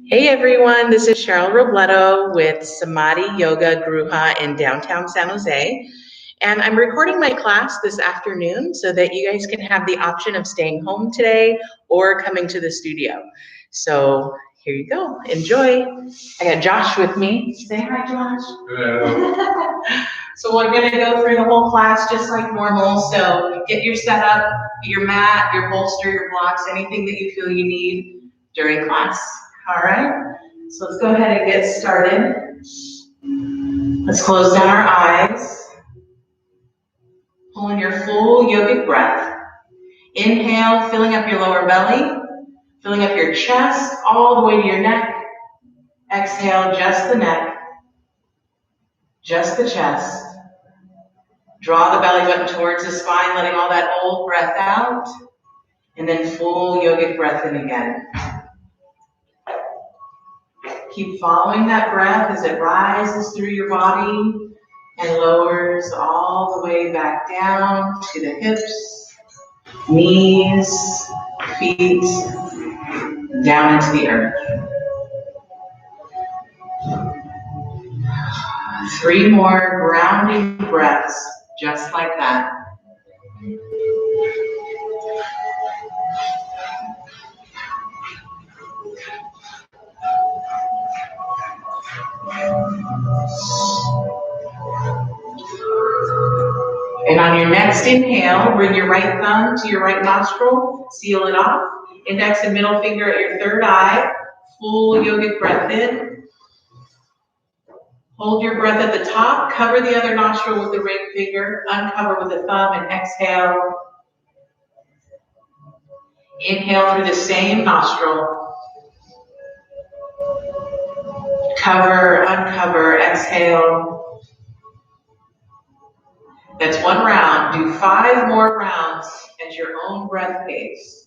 Hey everyone, this is Cheryl Robledo with Samadhi Yoga Gruha in downtown San Jose. And I'm recording my class this afternoon so that you guys can have the option of staying home today or coming to the studio. So here you go, enjoy. I got Josh with me. Say hi, Josh. Hello. So we're gonna go through the whole class just like normal. So get your setup, your mat, your bolster, your blocks, anything that you feel you need during class. All right, so let's go ahead and get started. Let's close down our eyes. Pulling your full yogic breath. Inhale, filling up your lower belly, filling up your chest all the way to your neck. Exhale, just the neck, just the chest. Draw the belly button towards the spine, letting all that old breath out. And then full yogic breath in again. Keep following that breath as it rises through your body and lowers all the way back down to the hips, knees, feet, down into the earth. 3 more grounding breaths, just like that. And on your next inhale, bring your right thumb to your right nostril, seal it off. Index and middle finger at your third eye. Full yogic breath in. Hold your breath at the top. Cover the other nostril with the ring finger. Uncover with the thumb and exhale. Inhale through the same nostril. Cover, uncover, exhale. That's 1 round. Do 5 more rounds at your own breath pace.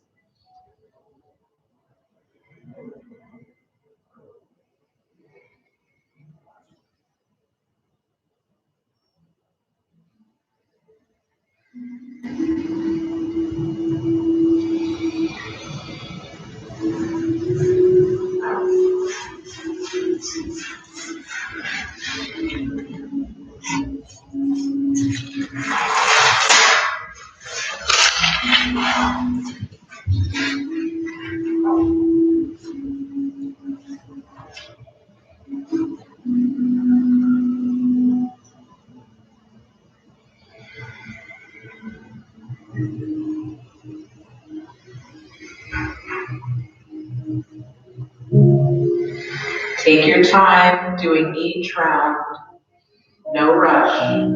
Take your time doing each round. No rush.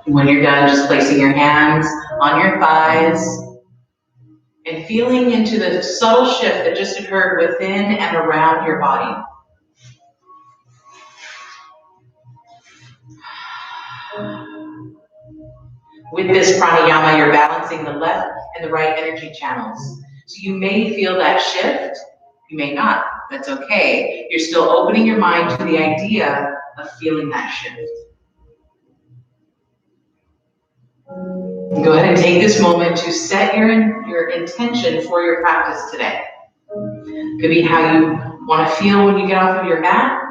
When you're done, just placing your hands on your thighs and feeling into the subtle shift that just occurred within and around your body. With this pranayama, you're balancing the left and the right energy channels. So you may feel that shift, you may not. That's okay. You're still opening your mind to the idea of feeling that shift. Go ahead and take this moment to set your intention for your practice today. Could be how you want to feel when you get off of your mat.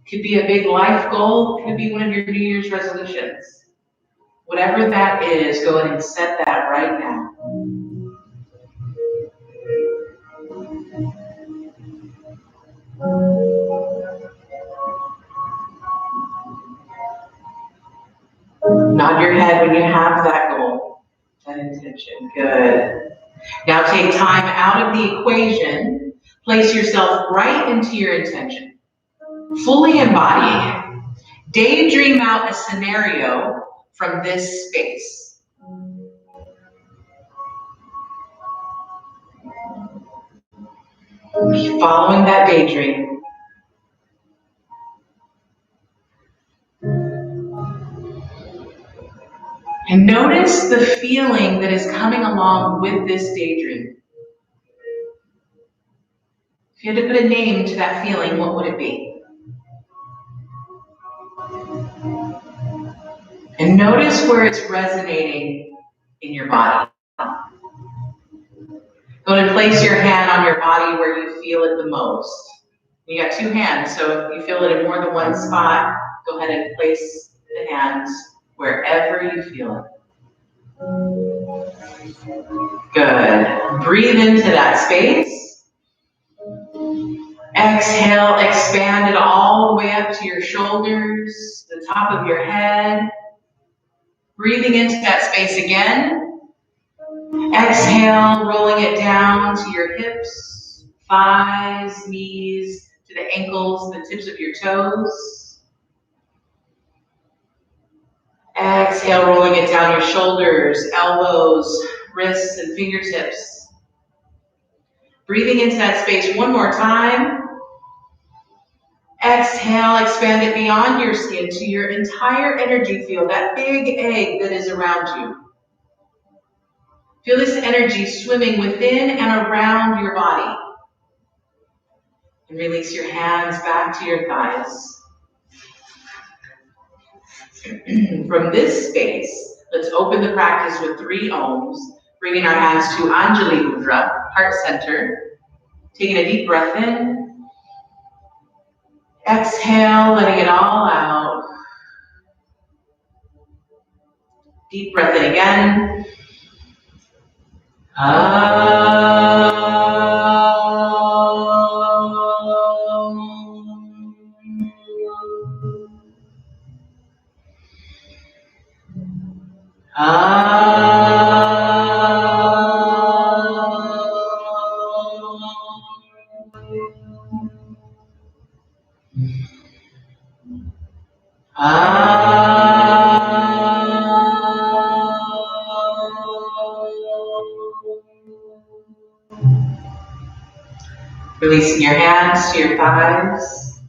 Could be a big life goal. Could be one of your New Year's resolutions. Whatever that is, go ahead and set that right now. Nod your head when you have that goal, that intention. Good. Now take time out of the equation. Place yourself right into your intention. Fully embodying it. Daydream out a scenario from this space. Keep following that daydream. And And notice the feeling that is coming along with this daydream. If you had to put a name to that feeling, what would it be? And notice where it's resonating in your body. Go and place your hand on your body where you feel it the most. You got two hands, so if you feel it in more than one spot, go ahead and place the hands wherever you feel it. Good. Breathe into that space. Exhale, expand it all the way up to your shoulders, the top of your head. Breathing into that space again. Exhale, rolling it down to your hips, thighs, knees, to the ankles, the tips of your toes. Exhale, rolling it down your shoulders, elbows, wrists, and fingertips. Breathing into that space one more time. Exhale, expand it beyond your skin to your entire energy field, that big egg that is around you. Feel this energy swimming within and around your body. And release your hands back to your thighs. From this space, let's open the practice with 3 ohms, bringing our hands to Samadhi Yoga Gruha, heart center. Taking a deep breath in. Exhale, letting it all out. Deep breath in again. Releasing your hands to your thighs.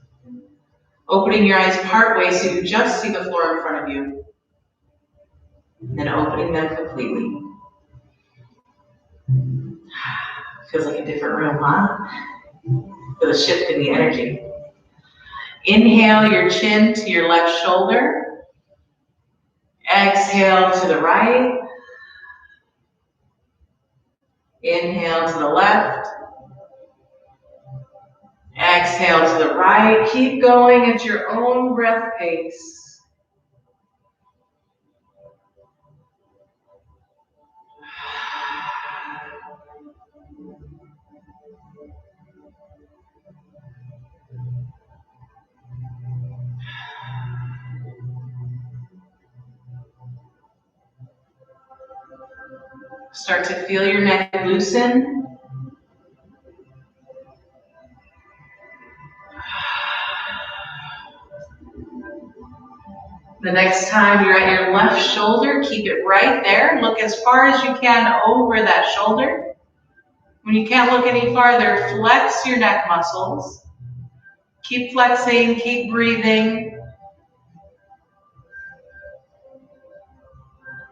Opening your eyes partway so you just see the floor in front of you. And opening them completely. Feels like a different room, huh? Feel a shift in the energy. Inhale your chin to your left shoulder. Exhale to the right. Inhale to the left. Exhale to the right. Keep going at your own breath pace. Start to feel your neck loosen. The next time you're at your left shoulder, keep it right there. Look as far as you can over that shoulder. When you can't look any farther, flex your neck muscles. Keep flexing, keep breathing.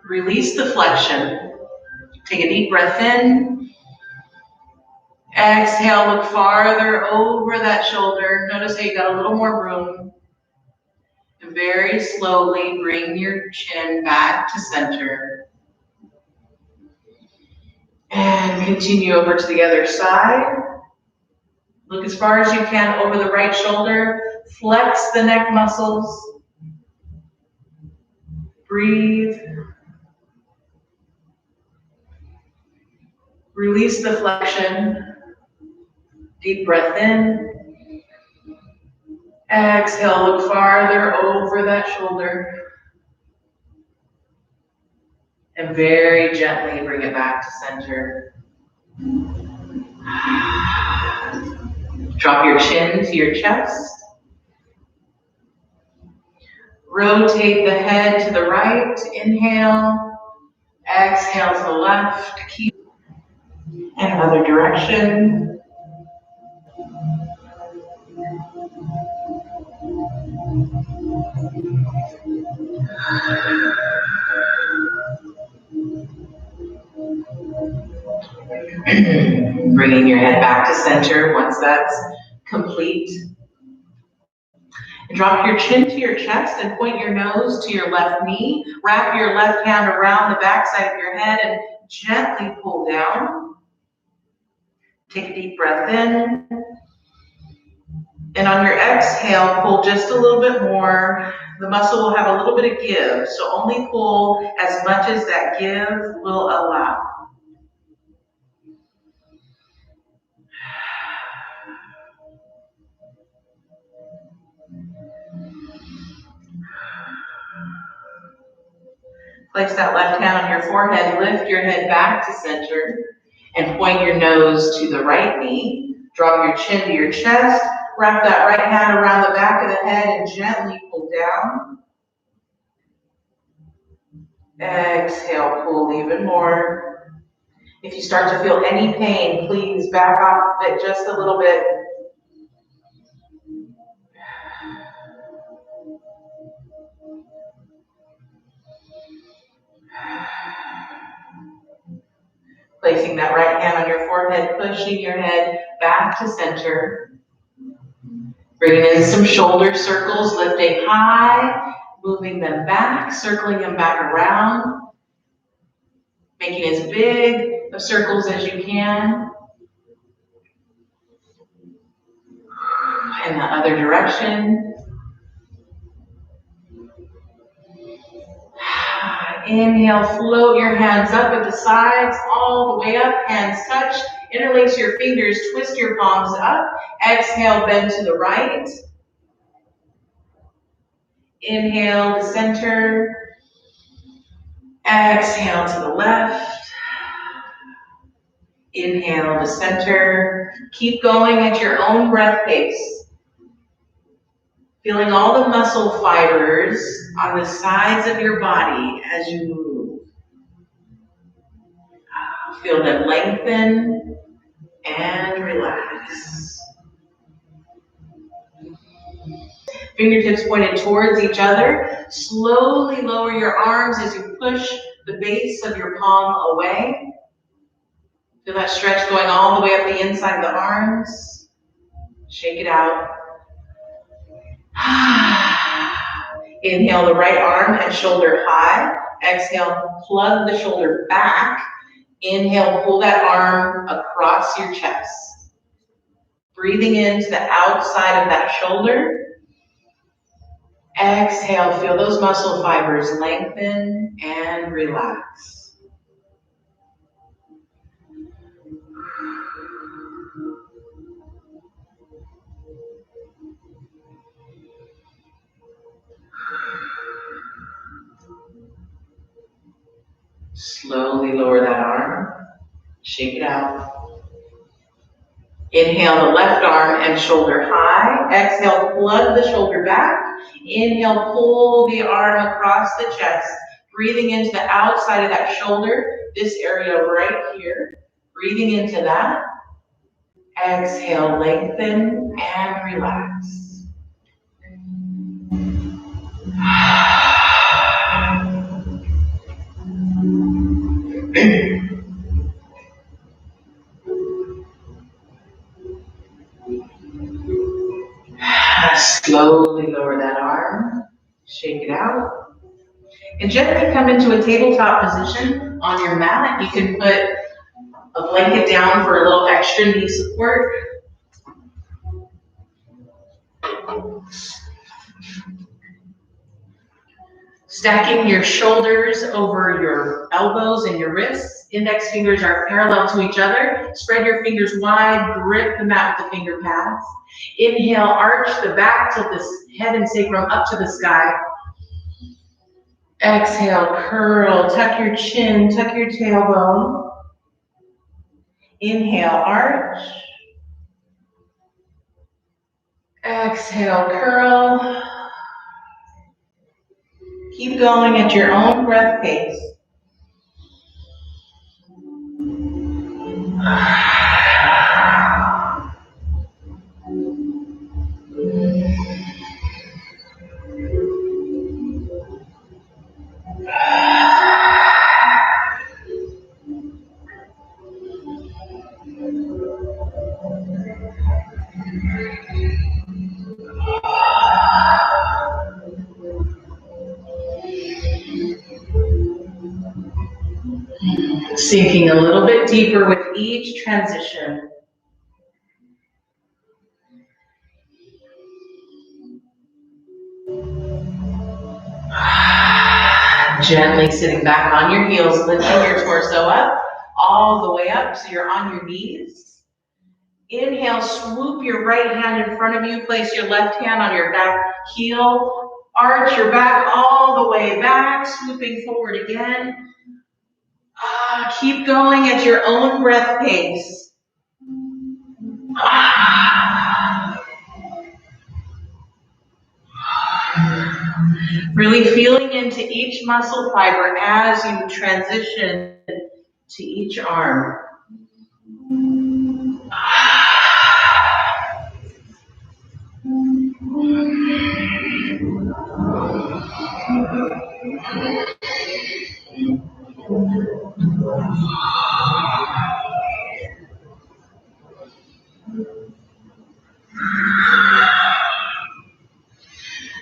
Release the flexion. Take a deep breath in. Exhale, look farther over that shoulder. Notice how you got a little more room. And very slowly bring your chin back to center. And continue over to the other side. Look as far as you can over the right shoulder. Flex the neck muscles. Breathe. Release the flexion. Deep breath in. Exhale, look farther over that shoulder. And very gently bring it back to center. Drop your chin to your chest. Rotate the head to the right. Inhale. Exhale to the left. Keep. And other direction. Bringing your head back to center once that's complete. And drop your chin to your chest and point your nose to your left knee. Wrap your left hand around the back side of your head and gently pull down. Take a deep breath in. And on your exhale, pull just a little bit more. The muscle will have a little bit of give, so only pull as much as that give will allow. Place that left hand on your forehead, lift your head back to center, and point your nose to the right knee. Drop your chin to your chest, wrap that right hand around the back of the head and gently pull down. Exhale, pull even more. If you start to feel any pain, please back off of it just a little bit. Placing that right hand on your forehead, pushing your head back to center. Bringing in some shoulder circles, lifting high, moving them back, circling them back around. Making as big of circles as you can. In the other direction. Inhale, float your hands up at the sides, all the way up, hands touch. Interlace your fingers, twist your palms up. Exhale, bend to the right. Inhale to center. Exhale to the left. Inhale to center. Keep going at your own breath pace. Feeling all the muscle fibers on the sides of your body as you move. Feel them lengthen and relax. Fingertips pointed towards each other. Slowly lower your arms as you push the base of your palm away. Feel that stretch going all the way up the inside of the arms. Shake it out. Inhale the right arm and shoulder high. Exhale, plug the shoulder back. Inhale, pull that arm across your chest. Breathing into the outside of that shoulder. Exhale, feel those muscle fibers lengthen and relax. Slowly lower that arm, shake it out. Inhale the left arm and shoulder high. Exhale, plug the shoulder back. Inhale, pull the arm across the chest. Breathing into the outside of that shoulder, this area right here. Breathing into that. Exhale, lengthen and relax. Slowly lower that arm, shake it out, and gently come into a tabletop position on your mat. You can put a blanket down for a little extra knee support. Stacking your shoulders over your elbows and your wrists. Index fingers are parallel to each other. Spread your fingers wide, grip the mat with the finger pads. Inhale, arch the back, tilt the head and sacrum up to the sky. Exhale, curl, tuck your chin, tuck your tailbone. Inhale, arch. Exhale, curl. Keep going at your own breath pace. Sinking a little bit deeper with each transition. Gently sitting back on your heels, lifting your torso up, all the way up so you're on your knees. Inhale, swoop your right hand in front of you, place your left hand on your back heel, arch your back all the way back, swooping forward again. Keep going at your own breath pace. Really feeling into each muscle fiber as you transition to each arm.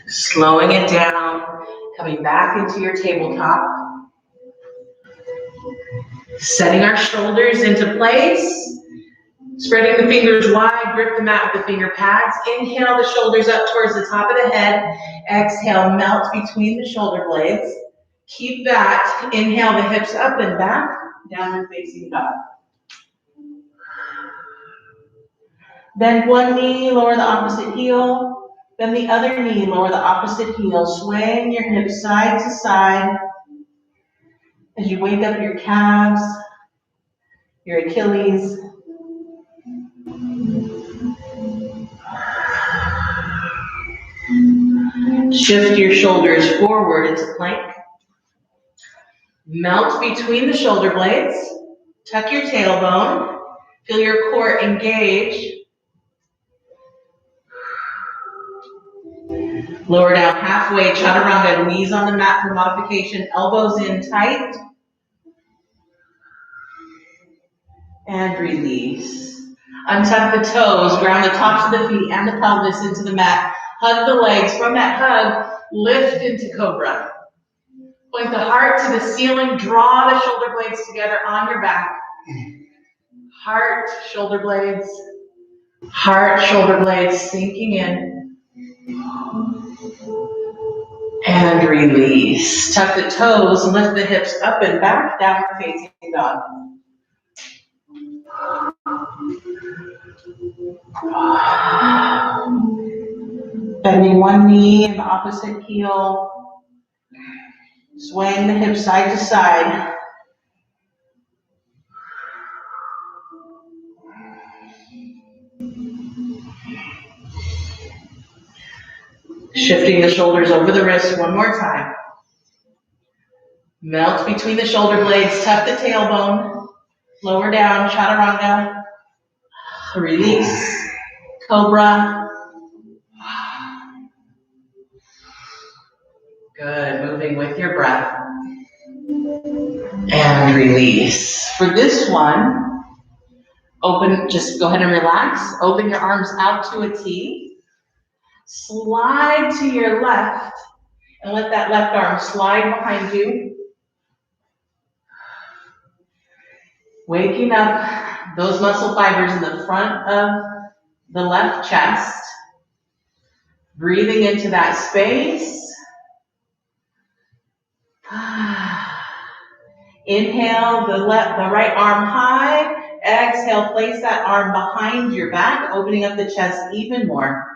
Slowing it down, coming back into your tabletop. Setting our shoulders into place. Spreading the fingers wide, grip the mat with the finger pads. Inhale the shoulders up towards the top of the head. Exhale, melt between the shoulder blades. Keep that. Inhale the hips up and back, downward facing dog. Bend one knee, lower the opposite heel. Bend the other knee, lower the opposite heel. Swaying your hips side to side as you wake up your calves, your Achilles. Shift your shoulders forward into plank. Melt between the shoulder blades. Tuck your tailbone. Feel your core engage. Lower down halfway, chaturanga, knees on the mat for modification, elbows in tight. And release. Untuck the toes, ground the tops of the feet and the pelvis into the mat. Hug the legs. From that hug, lift into cobra. Point the heart to the ceiling, draw the shoulder blades together on your back. Heart, shoulder blades, sinking in. And release. Tuck the toes, lift the hips up and back, downward facing dog. Bending one knee and the opposite heel. Swaying the hips side to side. Shifting the shoulders over the wrists one more time. Melt between the shoulder blades, tuck the tailbone, lower down, chaturanga. Release. Cobra. Good, moving with your breath. And release. For this one, just go ahead and relax. Open your arms out to a T. Slide to your left and let that left arm slide behind you. Waking up those muscle fibers in the front of the left chest. Breathing into that space. Inhale the right arm high. Exhale, place that arm behind your back, opening up the chest even more.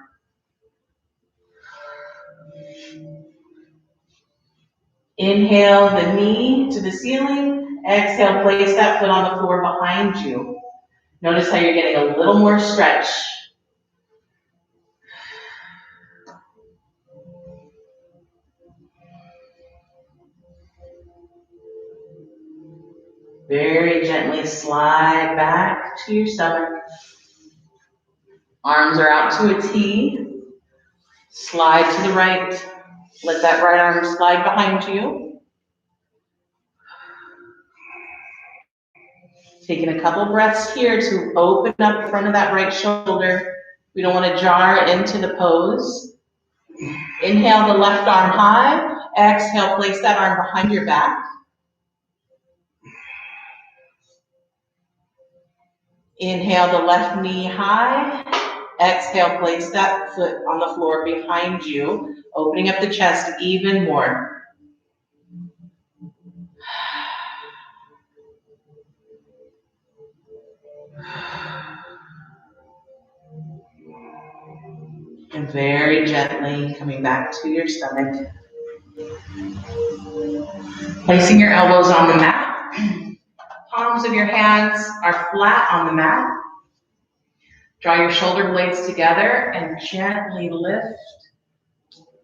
Inhale the knee to the ceiling. Exhale, place that foot on the floor behind you. Notice how you're getting a little more stretch. Very gently slide back to your stomach. Arms are out to a T. Slide to the right. Let that right arm slide behind you. Taking a couple breaths here to open up the front of that right shoulder. We don't want to jar into the pose. Inhale the left arm high. Exhale, place that arm behind your back. Inhale the left knee high. Exhale, place that foot on the floor behind you, opening up the chest even more. And very gently coming back to your stomach. Placing your elbows on the mat. Palms of your hands are flat on the mat. Draw your shoulder blades together and gently lift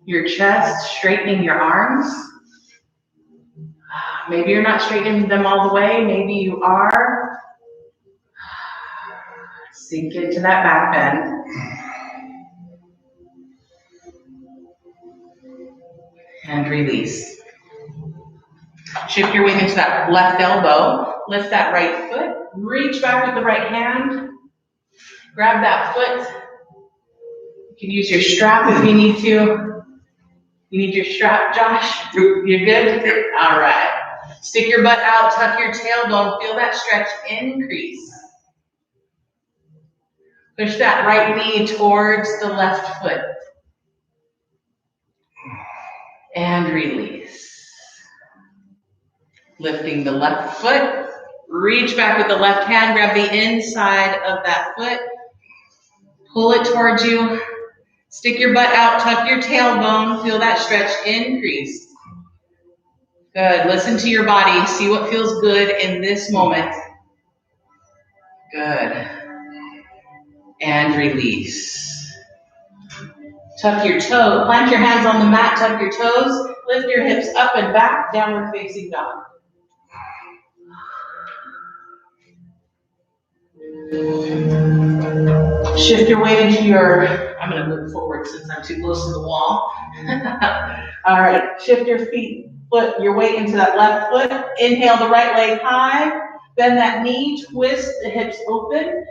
your chest, straightening your arms. Maybe you're not straightening them all the way. Maybe you are. Sink into that back bend. And release. Shift your weight into that left elbow. Lift that right foot. Reach back with the right hand. Grab that foot. You can use your strap if you need to. You need your strap, Josh? You're good? All right. Stick your butt out, tuck your tailbone, feel that stretch increase. Push that right knee towards the left foot. And release. Lifting the left foot. Reach back with the left hand, grab the inside of that foot. Pull it towards you. Stick your butt out, tuck your tailbone, feel that stretch increase. Good. Listen to your body. See what feels good in this moment. Good. And release. Tuck your toes. Plant your hands on the mat. Tuck your toes. Lift your hips up and back. Downward facing dog. Shift your weight into your, I'm going to move forward since I'm too close to the wall. All right. Shift your your weight into that left foot. Inhale the right leg high. Bend that knee. Twist the hips open.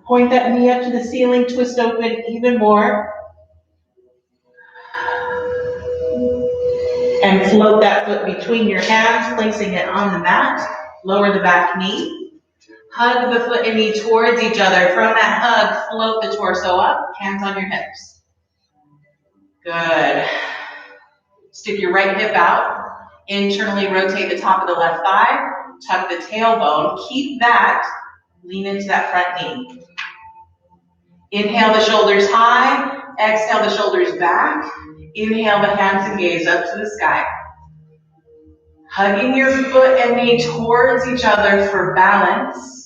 Point that knee up to the ceiling. Twist open even more. And float that foot between your hands, placing it on the mat. Lower the back knee. Hug the foot and knee towards each other. From that hug, float the torso up. Hands on your hips. Good. Stick your right hip out. Internally rotate the top of the left thigh. Tuck the tailbone. Keep that. Lean into that front knee. Inhale the shoulders high. Exhale the shoulders back. Inhale the hands and gaze up to the sky. Hugging your foot and knee towards each other for balance.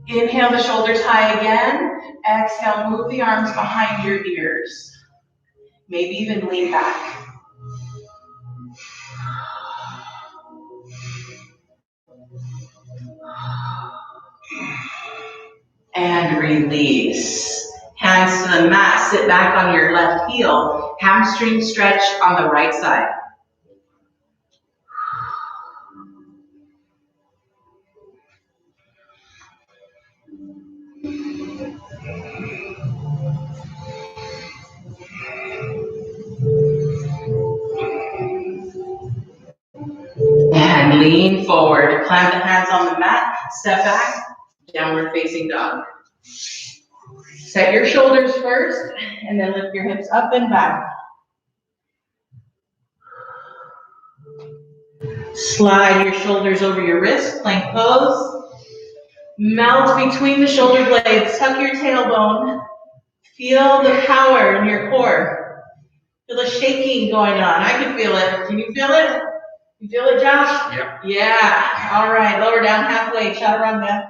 Inhale the shoulders high again. Exhale, move the arms behind your ears. Maybe even lean back. And release. Hands to the mat. Sit back on your left heel. Hamstring stretch on the right side. And lean forward. Plant the hands on the mat. Step back. Downward facing dog. Set your shoulders first, and then lift your hips up and back. Slide your shoulders over your wrists, plank pose. Melt between the shoulder blades. Tuck your tailbone. Feel the power in your core. Feel the shaking going on. I can feel it. Can you feel it? You feel it, Josh? Yep. Yeah. All right. Lower down halfway. Chaturanga.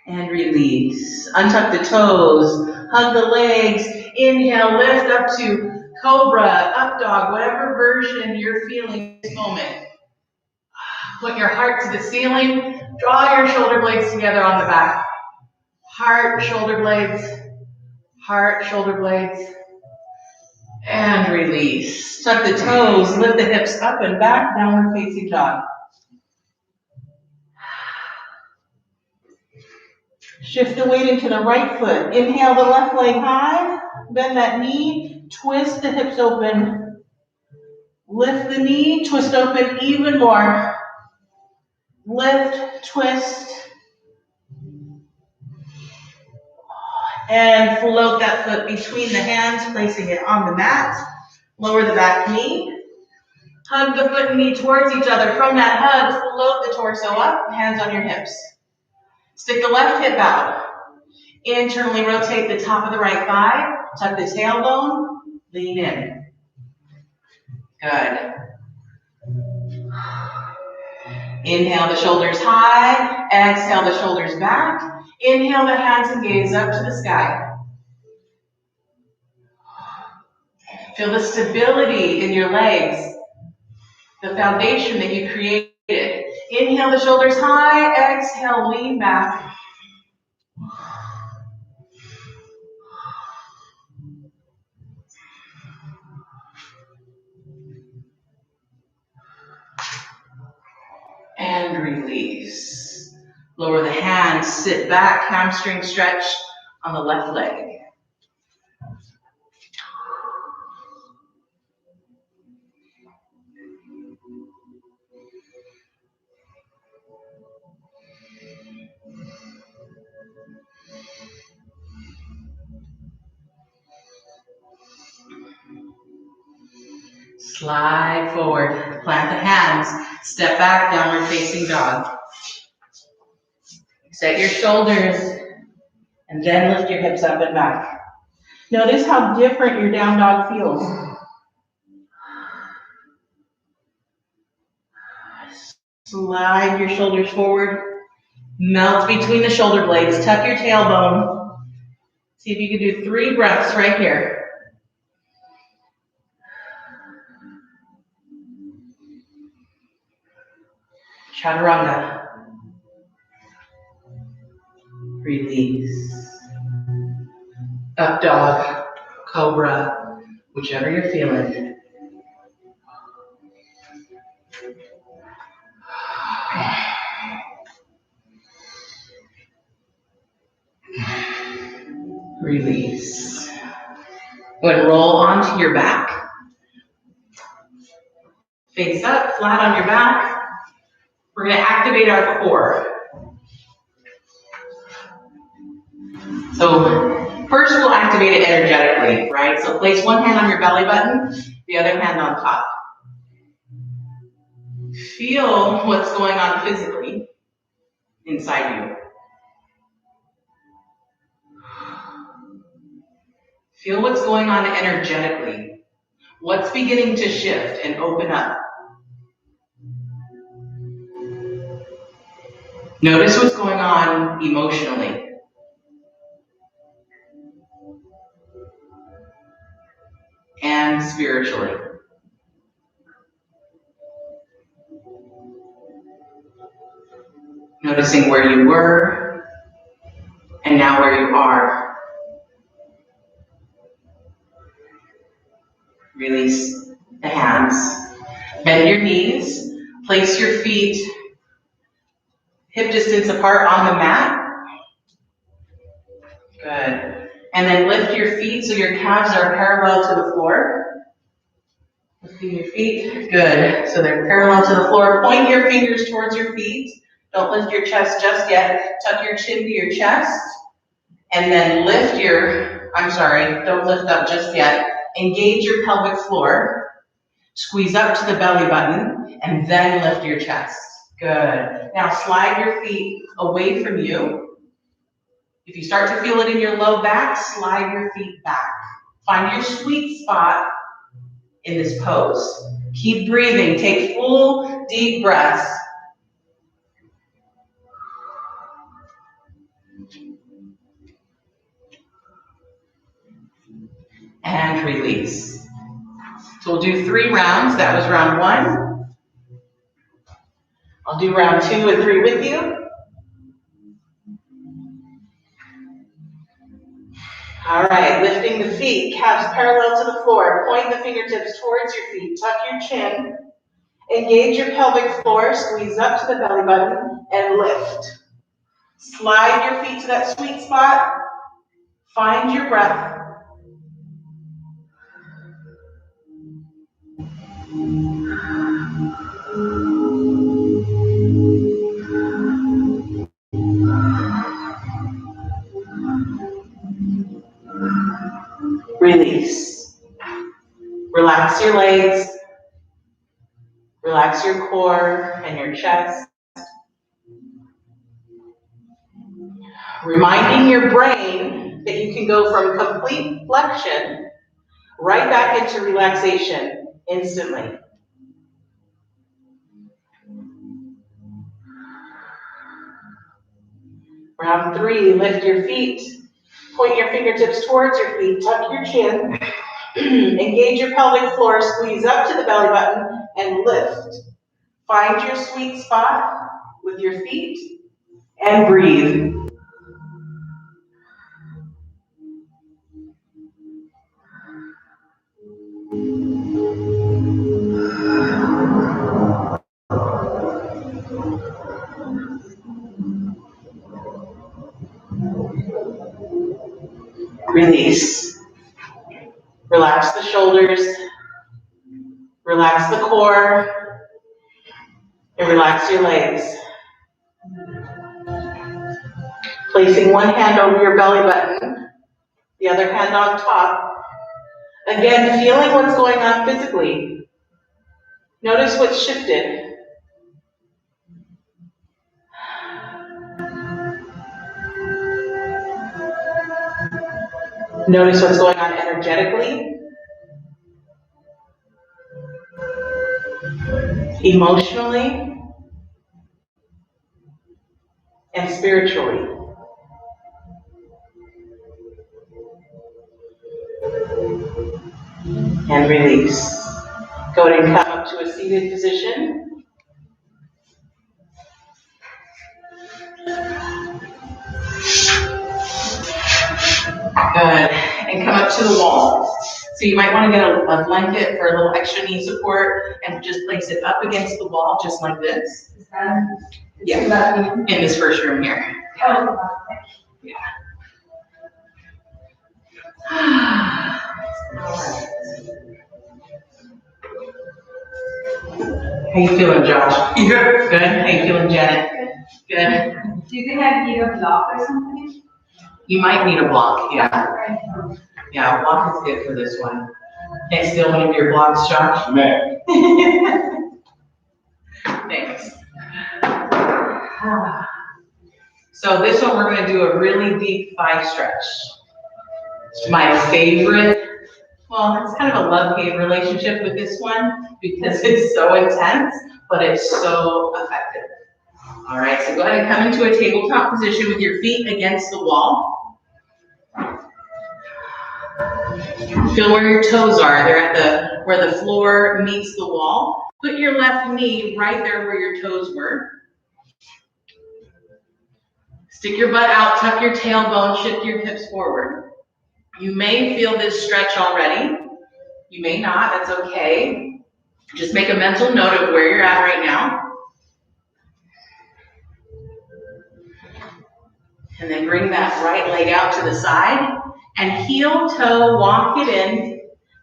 And release. Untuck the toes. Hug the legs. Inhale. Lift up to cobra, up dog, whatever version you're feeling this moment. Put your heart to the ceiling. Draw your shoulder blades together on the back. Heart, shoulder blades. Heart, shoulder blades. And release. Tuck the toes. Lift the hips up and back. Downward facing dog. Shift the weight into the right foot. Inhale the left leg high. Bend that knee. Twist the hips open. Lift the knee. Twist open even more. Lift, twist, and float that foot between the hands, placing it on the mat. Lower the back knee. Hug the foot and knee towards each other. From that hug, float the torso up, hands on your hips. Stick the left hip out. Internally rotate the top of the right thigh. Tuck the tailbone. Lean in. Good. Inhale the shoulders high. Exhale the shoulders back. Inhale the hands and gaze up to the sky. Feel the stability in your legs, the foundation that you created. Inhale the shoulders high. Exhale, lean back. And release. Lower the hands, sit back, hamstring stretch on the left leg. Slide forward, plant the hands, step back, downward facing dog. Set your shoulders, and then lift your hips up and back. Notice how different your down dog feels. Slide your shoulders forward, melt between the shoulder blades, tuck your tailbone. See if you can do 3 breaths right here. Chaturanga. Release. Up dog, cobra, whichever you're feeling. Release. Go ahead and roll onto your back. Face up, flat on your back. We're going to activate our core. So first we'll activate it energetically, right? So place one hand on your belly button, the other hand on top. Feel what's going on physically inside you. Feel what's going on energetically. What's beginning to shift and open up. Notice what's going on emotionally. And spiritually. Noticing where you were and now where you are. Release the hands. Bend your knees. Place your feet hip distance apart on the mat. Good. And then lift your feet so your calves are parallel to the floor. Lifting your feet. Good. So they're parallel to the floor. Point your fingers towards your feet. Don't lift your chest just yet. Tuck your chin to your chest. And then don't lift up just yet. Engage your pelvic floor. Squeeze up to the belly button. And then lift your chest. Good. Now slide your feet away from you. If you start to feel it in your low back, slide your feet back. Find your sweet spot in this pose. Keep breathing. Take full, deep breaths. And release. So we'll do 3 rounds. That was round 1. I'll do round 2 and 3 with you. All right, lifting the feet, calves parallel to the floor. Point the fingertips towards your feet. Tuck your chin. Engage your pelvic floor. Squeeze up to the belly button and lift. Slide your feet to that sweet spot. Find your breath. release. Relax your legs. Relax your core and your chest. Reminding your brain that you can go from complete flexion right back into relaxation instantly. Round 3, lift your feet. Point your fingertips towards your feet, tuck your chin. Engage your pelvic floor, squeeze up to the belly button, and lift. Find your sweet spot with your feet, and breathe. Release. Relax the shoulders, relax the core, and relax your legs. Placing one hand over your belly button, the other hand on top. Again, feeling what's going on physically. Notice what's shifted. Notice what's going on energetically, emotionally, and spiritually. And release. Go ahead and come up to a seated position. Good. And come up to the wall. So you might want to get a blanket for a little extra knee support and just place it up against the wall just like this. Yeah. In this first room here. Yeah. How you feeling, Josh? Good. Good. How you feeling, Janet? Good. Do you think I need a block or something? You might need a block, yeah. Yeah, a block is good for this one. Can I steal one of your blocks, Josh? Man. Thanks. So this one we're going to do a really deep thigh stretch. It's my favorite. Well, it's kind of a love-hate relationship with this one because it's so intense, but it's so effective. All right, so go ahead and come into a tabletop position with your feet against the wall. Feel where your toes are. They're at where the floor meets the wall. Put your left knee right there where your toes were. Stick your butt out, tuck your tailbone, shift your hips forward. You may feel this stretch already. You may not, that's okay. Just make a mental note of where you're at right now. And then bring that right leg out to the side and heel toe walk it in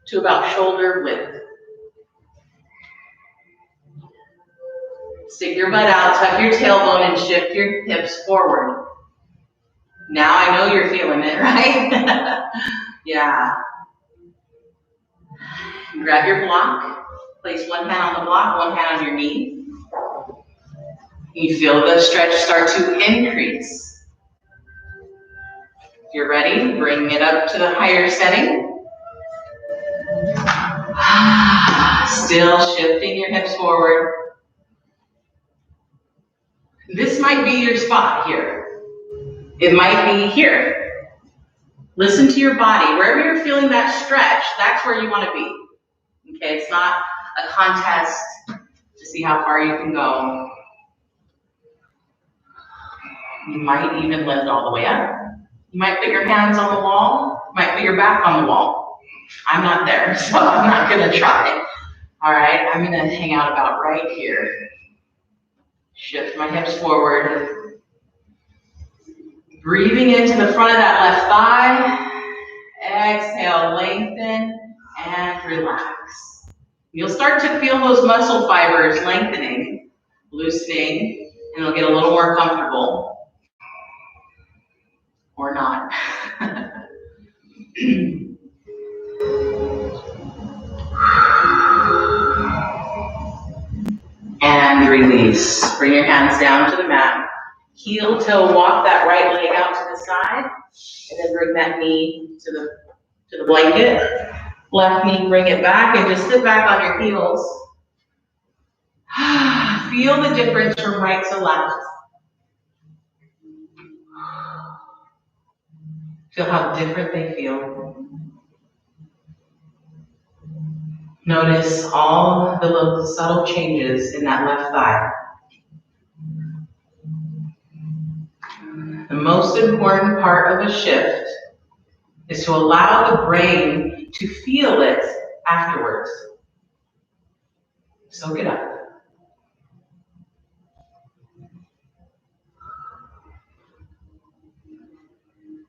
to about shoulder width. Stick your butt out, tuck your tailbone, and shift your hips forward. Now I know you're feeling it, right? Yeah. Grab your block. Place one hand on the block, one hand on your knee. You feel the stretch start to increase. If you're ready, bring it up to the higher setting. Still shifting your hips forward. This might be your spot here. It might be here. Listen to your body. Wherever you're feeling that stretch, that's where you want to be. Okay, it's not a contest to see how far you can go. You might even lift all the way up. You might put your hands on the wall. You might put your back on the wall. I'm not there, so I'm not going to try. All right, I'm going to hang out about right here. Shift my hips forward. Breathing into the front of that left thigh. Exhale, lengthen and relax. You'll start to feel those muscle fibers lengthening, loosening, and it'll get a little more comfortable. Or not. And release. Bring your hands down to the mat. Heel toe, walk that right leg out to the side, and then bring that knee to the blanket. Left knee, bring it back, and just sit back on your heels. Feel the difference from right to left. Feel how different they feel. Notice all the little subtle changes in that left thigh. The most important part of a shift is to allow the brain to feel it afterwards. Soak it up.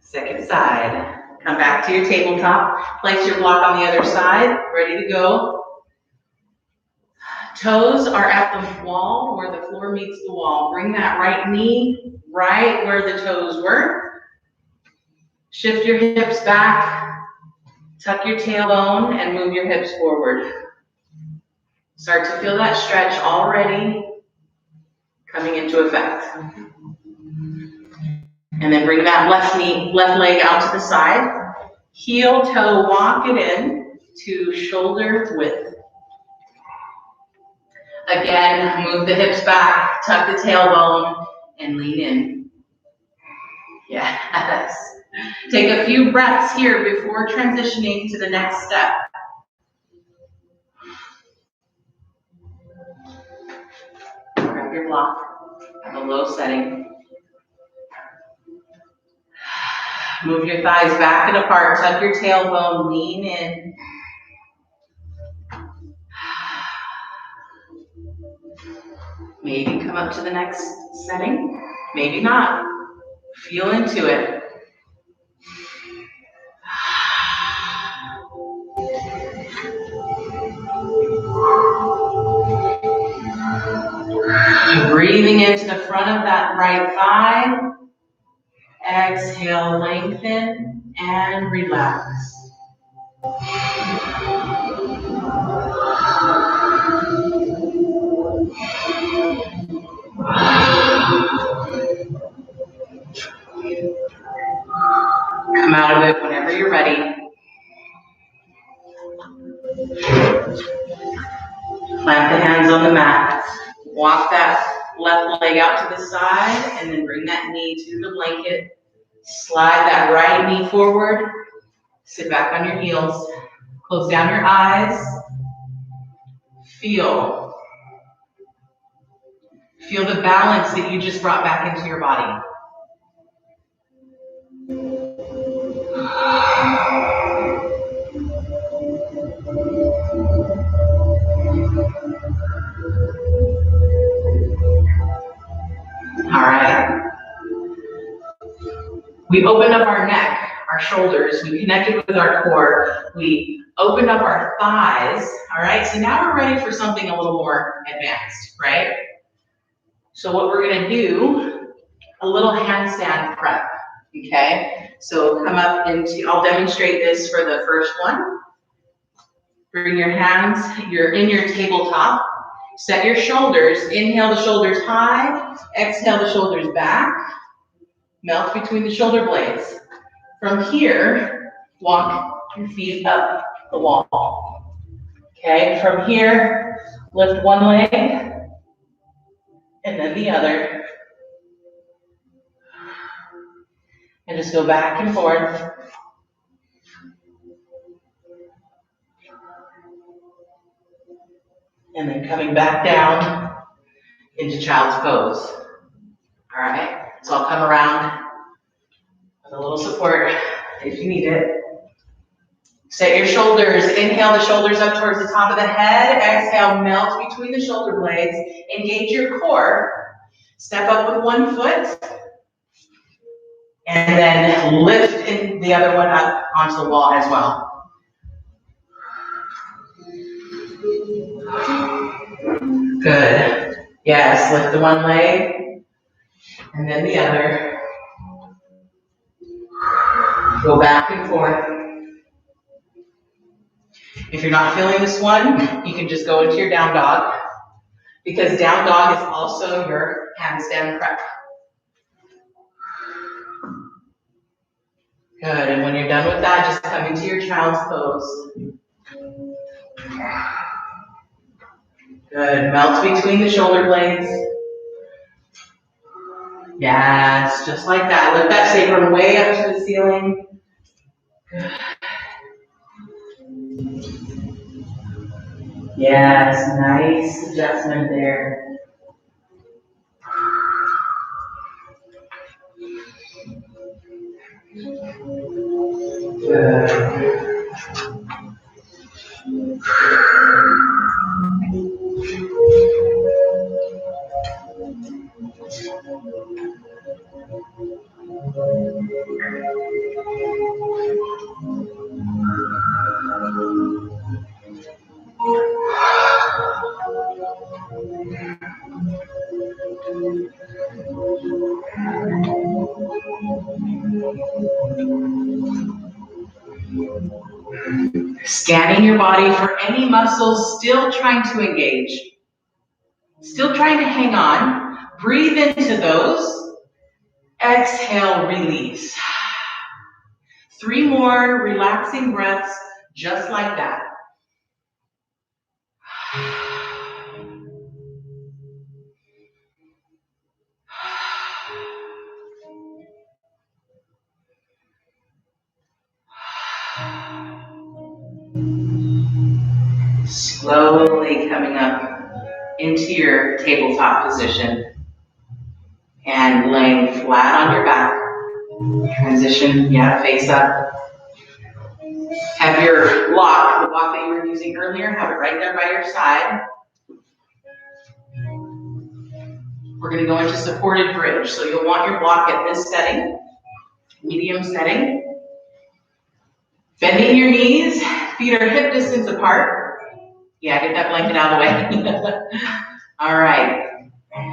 Second side. Come back to your tabletop. Place your block on the other side. Ready to go. Toes are at the wall where the floor meets the wall. Bring that right knee right where the toes were. Shift your hips back. Tuck your tailbone and move your hips forward. Start to feel that stretch already coming into effect. And then bring that left leg out to the side. Heel toe, walk it in to shoulder width. Again, move the hips back, tuck the tailbone, and lean in. Yes. Take a few breaths here before transitioning to the next step. Grab your block at a low setting. Move your thighs back and apart, tuck your tailbone, lean in. Maybe come up to the next setting, maybe not. Feel into it. Breathing into the front of that right thigh. Exhale, lengthen, and relax. Come out of it whenever you're ready. Plant the hands on the mat. Walk that left leg out to the side, and then bring that knee to the blanket. Slide that right knee forward. Sit back on your heels. Close down your eyes. Feel the balance that you just brought back into your body. All right. We opened up our neck, our shoulders. We connected with our core. We opened up our thighs. All right. So now we're ready for something a little more advanced, right? So what we're going to do, a little handstand prep. Okay. So come up into, I'll demonstrate this for the first one. Bring your hands, you're in your tabletop. Set your shoulders. Inhale the shoulders high. Exhale the shoulders back. Melt between the shoulder blades. From here, walk your feet up the wall. Okay, from here, lift one leg and then the other. And just go back and forth. And then coming back down into child's pose. All right, so I'll come around with a little support if you need it. Set your shoulders. Inhale the shoulders up towards the top of the head. Exhale, melt between the shoulder blades. Engage your core. Step up with one foot. And then lift the other one up onto the wall as well. Good. Yes, lift the one leg and then the other. Go back and forth. If you're not feeling this one, you can just go into your down dog, because down dog is also your handstand prep. Good, and when you're done with that, just come into your child's pose. Good, melt between the shoulder blades. Yes, just like that. Lift that sacrum way up to the ceiling. Good. Yes, nice adjustment there. Good. Scanning your body for any muscles still trying to engage. Still trying to hang on. Breathe into those. Exhale, release. 3 more relaxing breaths, just like that. Slowly coming up into your tabletop position and laying flat on your back. Transition, face up. Have your block, the block that you were using earlier, have it right there by your side. We're going to go into supported bridge. So you'll want your block at this setting, medium setting. Bending your knees, feet are hip distance apart. Yeah, get that blanket out of the way. All right.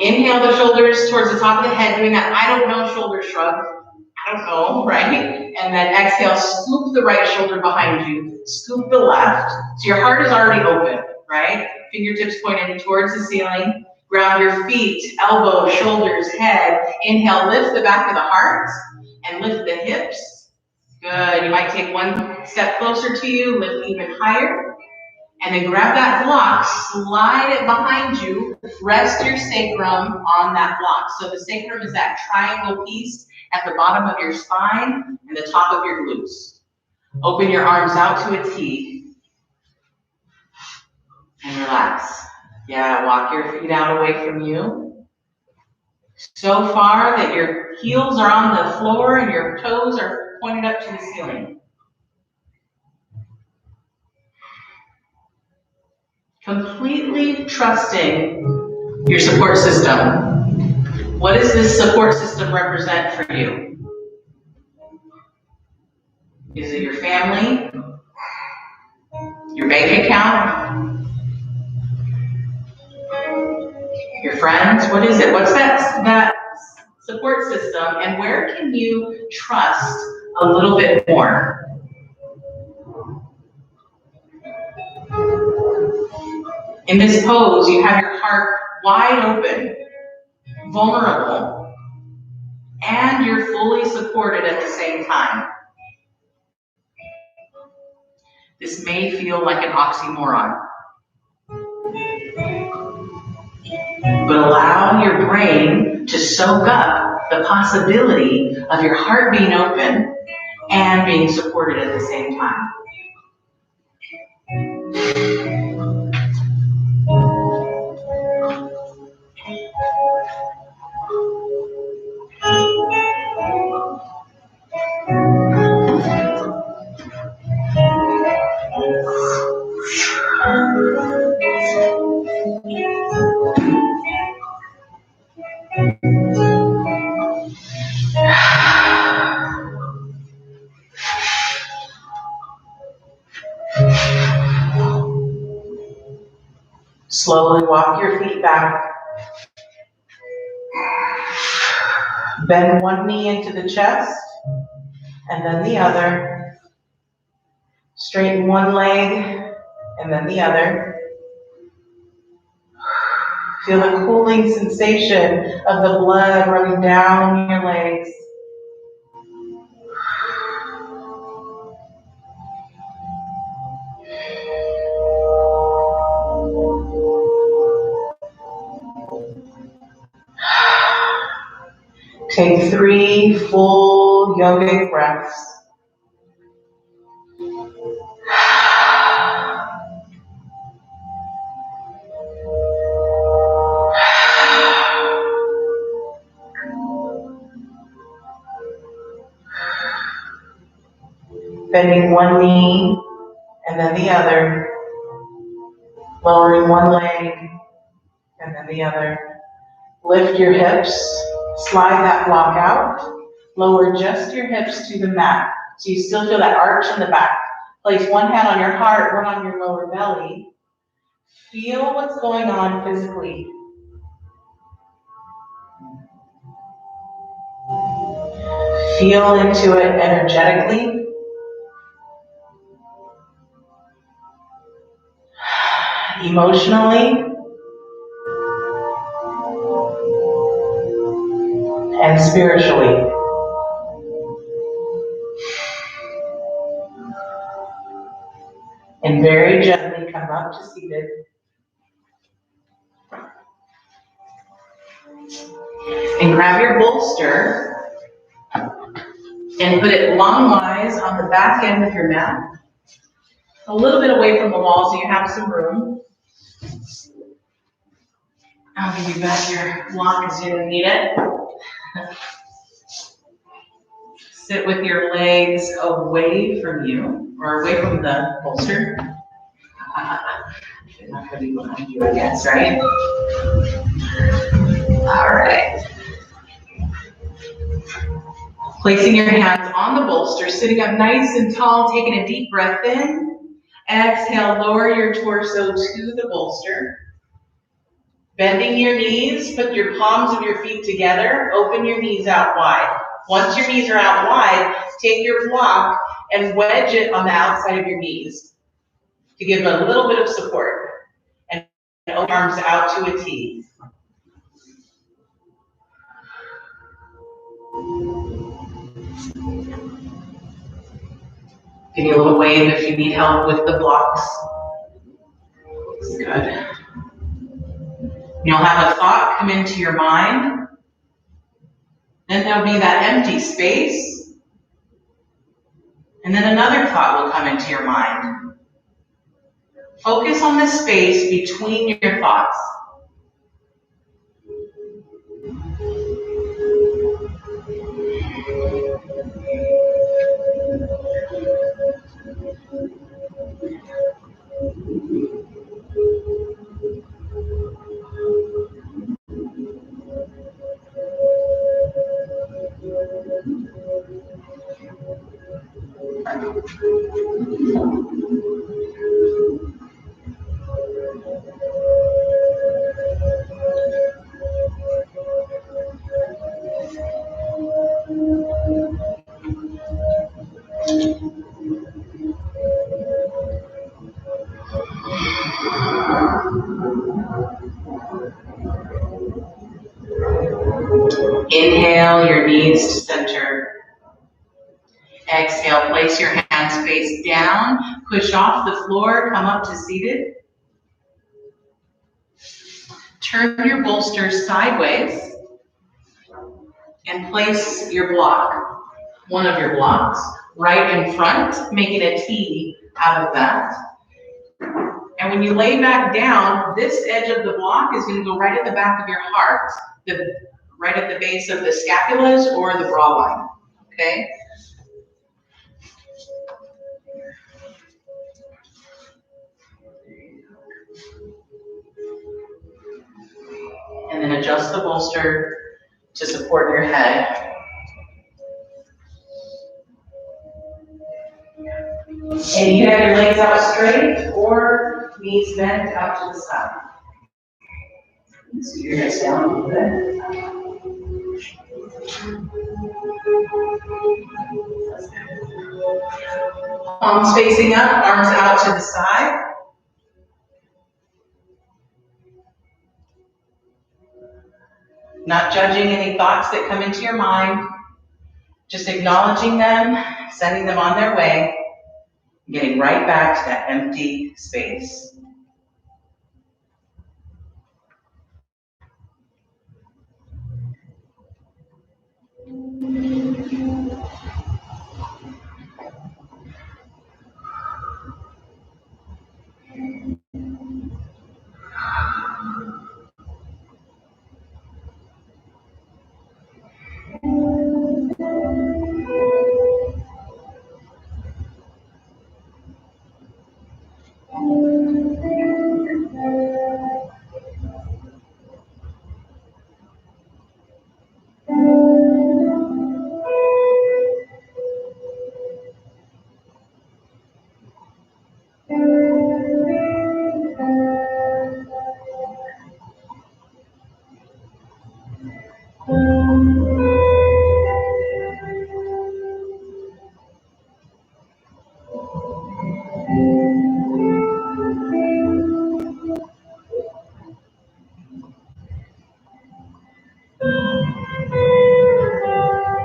Inhale the shoulders towards the top of the head, doing that I don't know shoulder shrug. I don't know, right? And then exhale, scoop the right shoulder behind you, scoop the left. So your heart is already open, right? Fingertips pointed towards the ceiling. Ground your feet, elbows, shoulders, head. Inhale, lift the back of the heart and lift the hips. Good. You might take one step closer to you, lift even higher. And then grab that block, slide it behind you, rest your sacrum on that block. So the sacrum is that triangle piece at the bottom of your spine and the top of your glutes. Open your arms out to a T. And relax. Yeah, walk your feet out away from you. So far that your heels are on the floor and your toes are pointed up to the ceiling. Completely trusting your support system. What does this support system represent for you? Is it your family? Your bank account? Your friends? What is it? What's that support system, and where can you trust a little bit more? In this pose, you have your heart wide open, vulnerable, and you're fully supported at the same time. This may feel like an oxymoron, but allow your brain to soak up the possibility of your heart being open and being supported at the same time. Slowly walk your feet back. Bend one knee into the chest and then the other. Straighten one leg and then the other. Feel the cooling sensation of the blood running down your legs. Take 3 full yogic breaths. Bending one knee and then the other. Lowering one leg and then the other. Lift your hips. Slide that block out. Lower just your hips to the mat. So you still feel that arch in the back. Place one hand on your heart, one on your lower belly. Feel what's going on physically. Feel into it energetically. Emotionally. And spiritually. And very gently come up to seated. And grab your bolster and put it longwise on the back end of your mat. A little bit away from the wall so you have some room. I'll give you back your block because you didn't need it. Sit with your legs away from you, or away from the bolster. They're not going to be behind you, I guess, right? All right. Placing your hands on the bolster, sitting up nice and tall, taking a deep breath in. Exhale, lower your torso to the bolster. Bending your knees, put your palms of your feet together, open your knees out wide. Once your knees are out wide, take your block and wedge it on the outside of your knees to give a little bit of support. And open arms out to a T. Give you a little wave if you need help with the blocks. Looks good. You'll have a thought come into your mind. Then there'll be that empty space. And then another thought will come into your mind. Focus on the space between your thoughts. Inhale your knees to center. Exhale, place your hands face down, push off the floor, come up to seated. Turn your bolster sideways and place your block, one of your blocks, right in front, making a T out of that. And when you lay back down, this edge of the block is going to go right at the back of your heart, right at the base of the scapulas or the bra line, okay? And then adjust the bolster to support your head. And you can have your legs out straight or knees bent out to the side. Scoot your hips down a little bit. Palms facing up, arms out to the side. Not judging any thoughts that come into your mind, just acknowledging them, sending them on their way, getting right back to that empty space.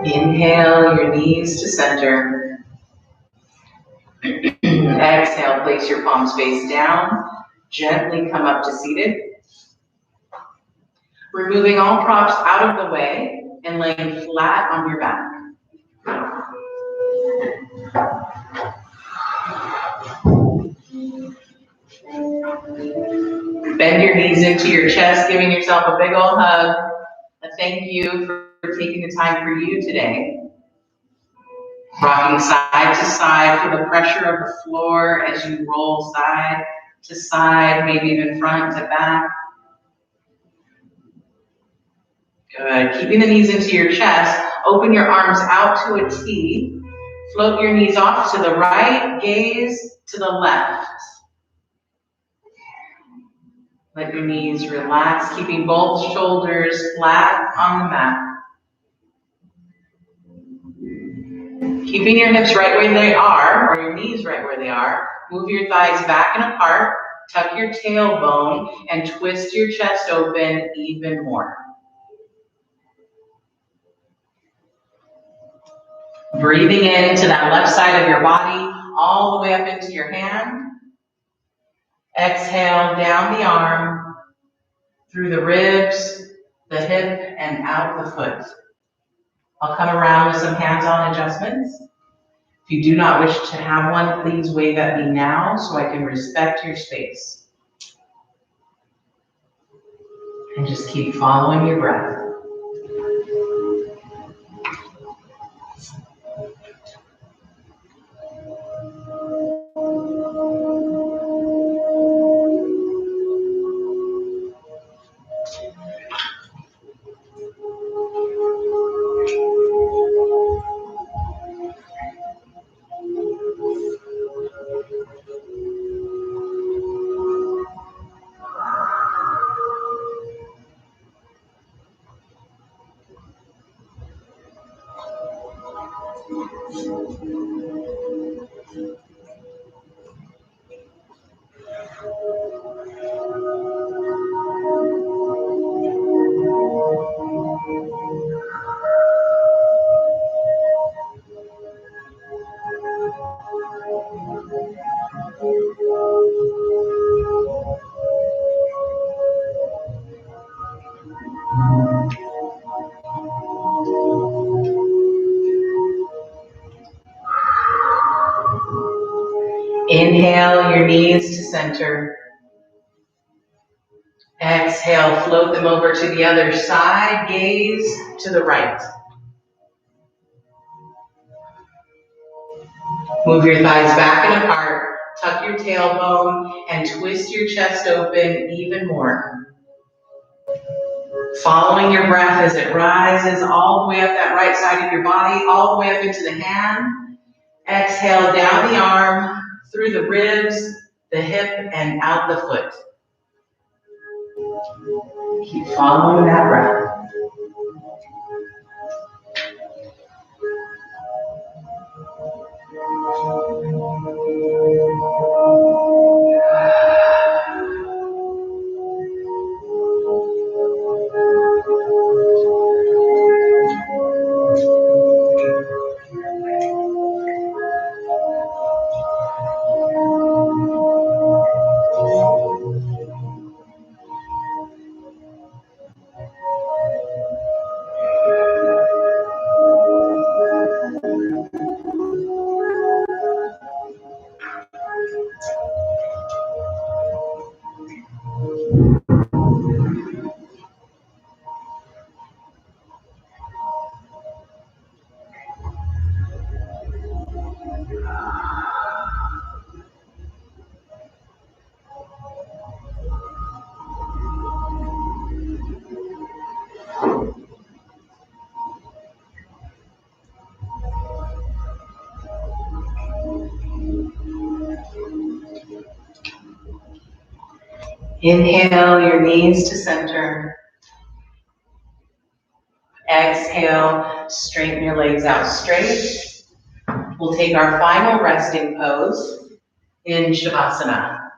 Inhale your knees to center. Exhale, place your palms face down. Gently come up to seated. Removing all props out of the way and laying flat on your back. Bend your knees into your chest, giving yourself a big old hug. A thank you for taking the time for you today. Rocking side to side, feel the pressure of the floor as you roll side to side, maybe even front to back. Good. Keeping the knees into your chest, open your arms out to a T. Float your knees off to the right, gaze to the left. Let your knees relax, keeping both shoulders flat on the mat. Keeping your hips right where they are, or your knees right where they are. Move your thighs back and apart, tuck your tailbone, and twist your chest open even more. Breathing into that left side of your body, all the way up into your hand. Exhale down the arm, through the ribs, the hip, and out the foot. I'll come around with some hands-on adjustments. If you do not wish to have one, please wave at me now so I can respect your space. And just keep following your breath. Inhale your knees to center. Exhale, float them over to the other side, gaze to the right. Move your thighs back and apart, tuck your tailbone, and twist your chest open even more. Following your breath as it rises all the way up that right side of your body, all the way up into the hand. Exhale down the arm, through the ribs, the hip, and out the foot. Keep following that breath. Inhale your knees to center. Exhale, straighten your legs out straight. We'll take our final resting pose in Shavasana.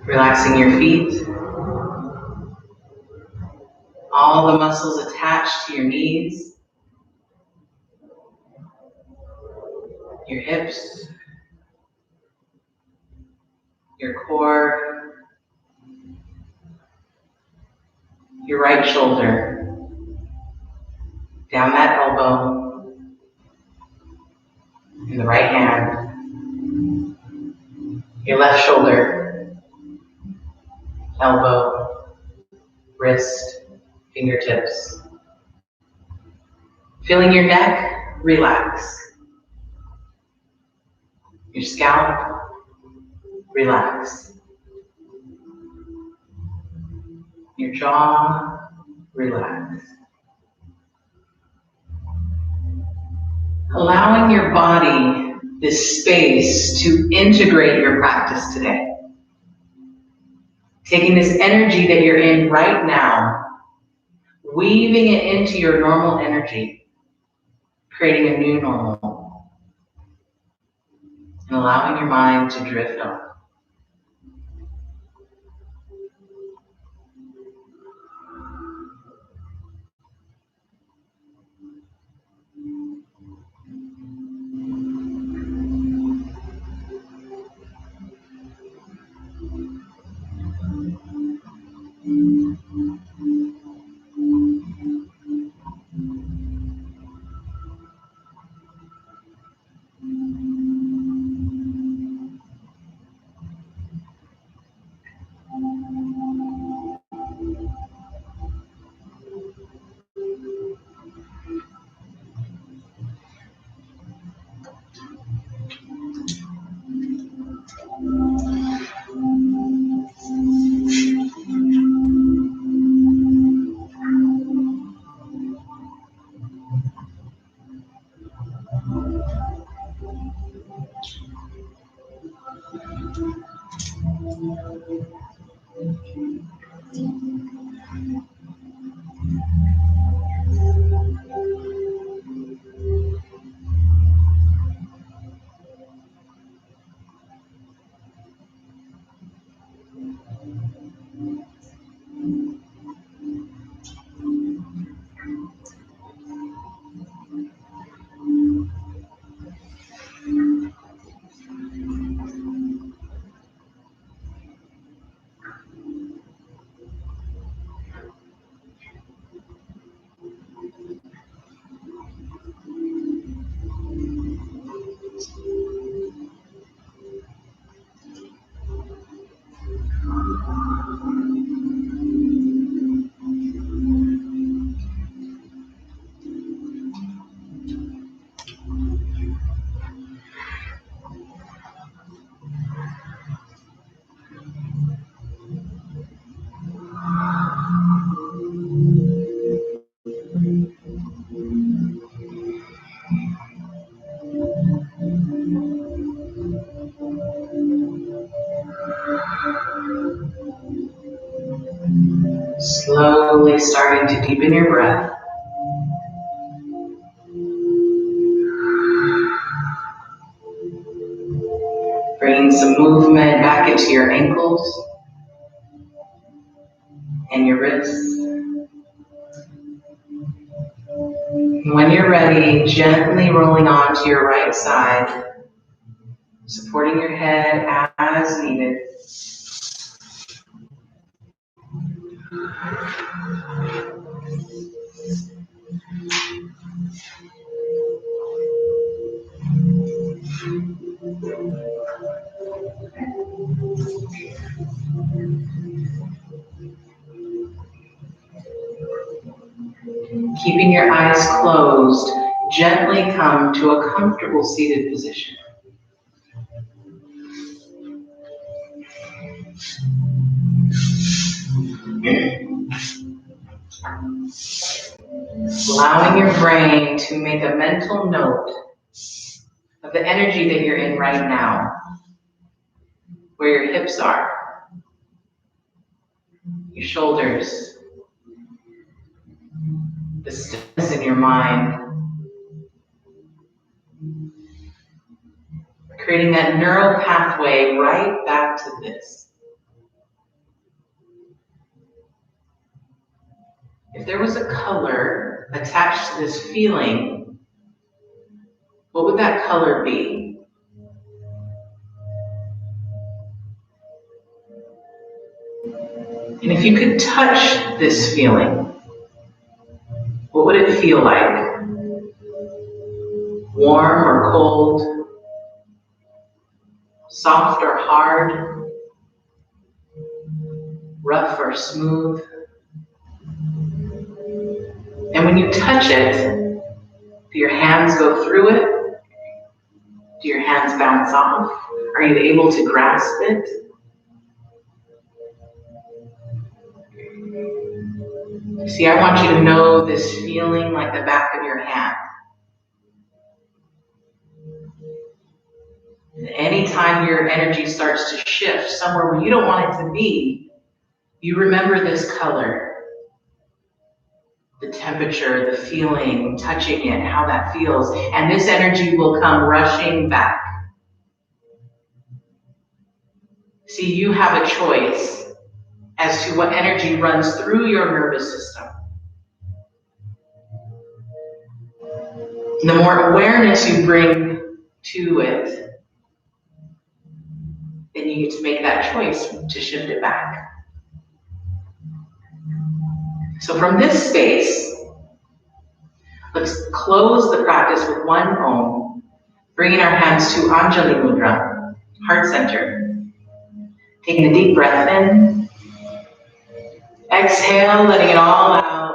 Relaxing your feet. All the muscles attached to your knees, your hips, your core, your right shoulder, down that elbow, in the right hand, your left shoulder, elbow, wrist, fingertips. Feeling your neck relax. Your scalp, relax. Your jaw, relax. Allowing your body this space to integrate your practice today. Taking this energy that you're in right now, weaving it into your normal energy, creating a new normal, and allowing your mind to drift off. Slowly starting to deepen your breath. Bringing some movement back into your ankles and your wrists. When you're ready, gently rolling onto your right side, supporting your head as needed. Keeping your eyes closed, gently come to a comfortable seated position. Allowing your brain to make a mental note of the energy that you're in right now, where your hips are, your shoulders, the stillness in your mind, creating that neural pathway right back to this. If there was a color attached to this feeling, what would that color be? And if you could touch this feeling, what would it feel like? Warm or cold? Soft or hard? Rough or smooth? And when you touch it, do your hands go through it? Do your hands bounce off? Are you able to grasp it? See, I want you to know this feeling like the back of your hand. And anytime your energy starts to shift somewhere where you don't want it to be, you remember this color. The temperature, the feeling, touching it, how that feels, and this energy will come rushing back. See, you have a choice as to what energy runs through your nervous system. The more awareness you bring to it, then you get to make that choice to shift it back. So from this space, let's close the practice with one Om, bringing our hands to Anjali Mudra, heart center. Taking a deep breath in. Exhale, letting it all out.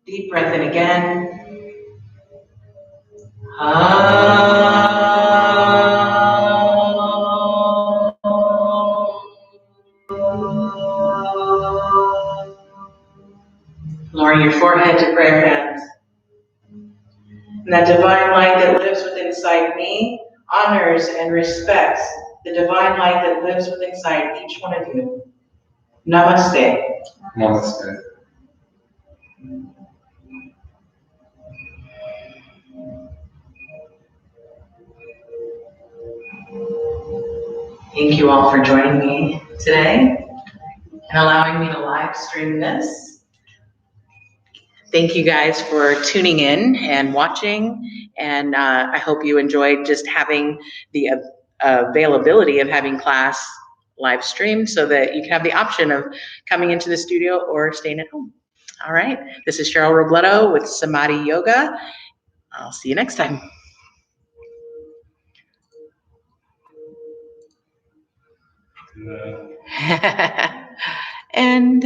Deep breath in again. Lowering your forehead to prayer hands. And that divine light that lives within inside me honors and respects the divine light that lives within inside each one of you. Namaste. Namaste. Thank you all for joining me today and allowing me to live stream this. Thank you guys for tuning in and watching, and I hope you enjoyed just having the availability of having class live streamed so that you can have the option of coming into the studio or staying at home. All right, this is Cheryl Robledo with Samadhi Yoga. I'll see you next time. And